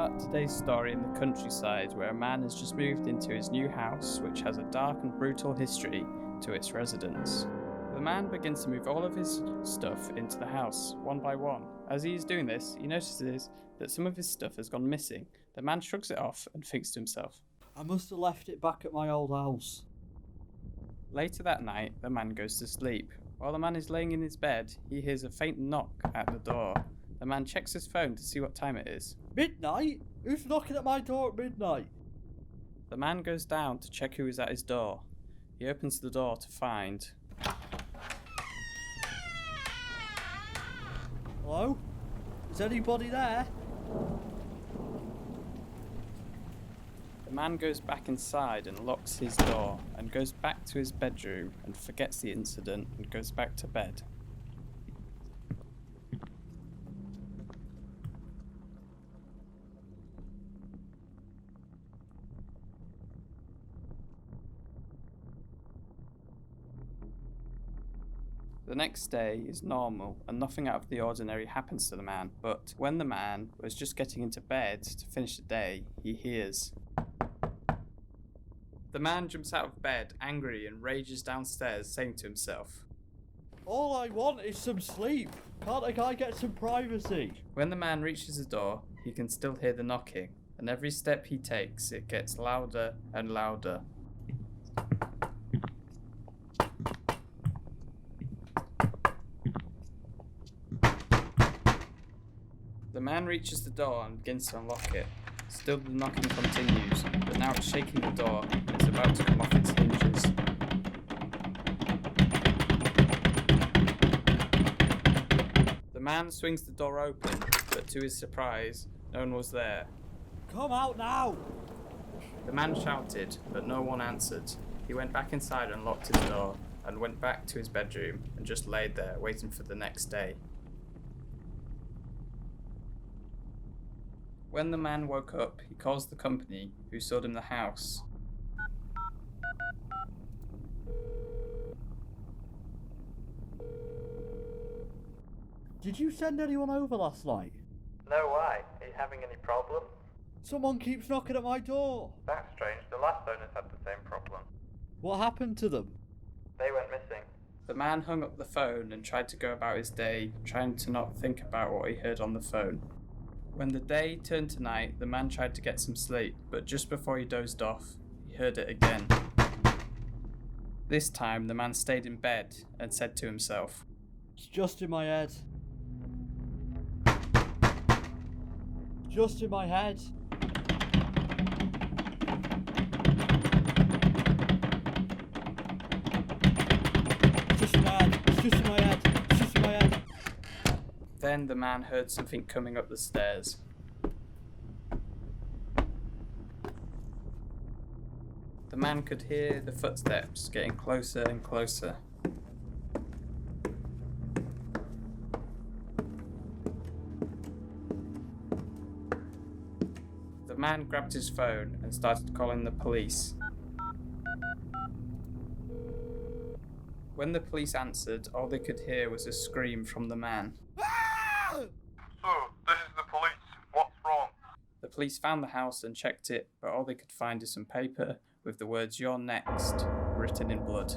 start today's story in the countryside where a man has just moved into his new house, which has a dark and brutal history to its residents. The man begins to move all of his stuff into the house, one by one. As he is doing this, he notices that some of his stuff has gone missing. The man shrugs it off and thinks to himself, I must have left it back at my old house. Later that night, the man goes to sleep. While the man is laying in his bed, he hears a faint knock at the door. The man checks his phone to see what time it is. Midnight? Who's knocking at my door at midnight? The man goes down to check who is at his door. He opens the door to find... Hello? Is anybody there? The man goes back inside and locks his door and goes back to his bedroom and forgets the incident and goes back to bed. The next day is normal and nothing out of the ordinary happens to the man, but when the man was just getting into bed to finish the day, he hears... The man jumps out of bed, angry, and rages downstairs, saying to himself, All I want is some sleep. Can't a guy get some privacy? When the man reaches the door, he can still hear the knocking, and every step he takes, it gets louder and louder. The man reaches the door and begins to unlock it. Still the knocking continues, but now it's shaking the door and it's about to come off its hinges. The man swings the door open, but to his surprise, no one was there. Come out now! The man shouted, but no one answered. He went back inside and locked his door, and went back to his bedroom and just laid there, waiting for the next day. When the man woke up, he calls the company who sold him the house. Did you send anyone over last night? No, why? Are you having any problems? Someone keeps knocking at my door. That's strange. The last owners had the same problem. What happened to them? They went missing. The man hung up the phone and tried to go about his day, trying to not think about what he heard on the phone. When the day turned to night, the man tried to get some sleep, but just before he dozed off, he heard it again. This time, the man stayed in bed and said to himself, It's just in my head. Just in my head. It's just in my head. It's just in my head. It's just in my head. Then the man heard something coming up the stairs. The man could hear the footsteps getting closer and closer. The man grabbed his phone and started calling the police. When the police answered, all they could hear was a scream from the man. So, this is the police. What's wrong? The police found the house and checked it, but all they could find is some paper with the words "You're next" written in blood.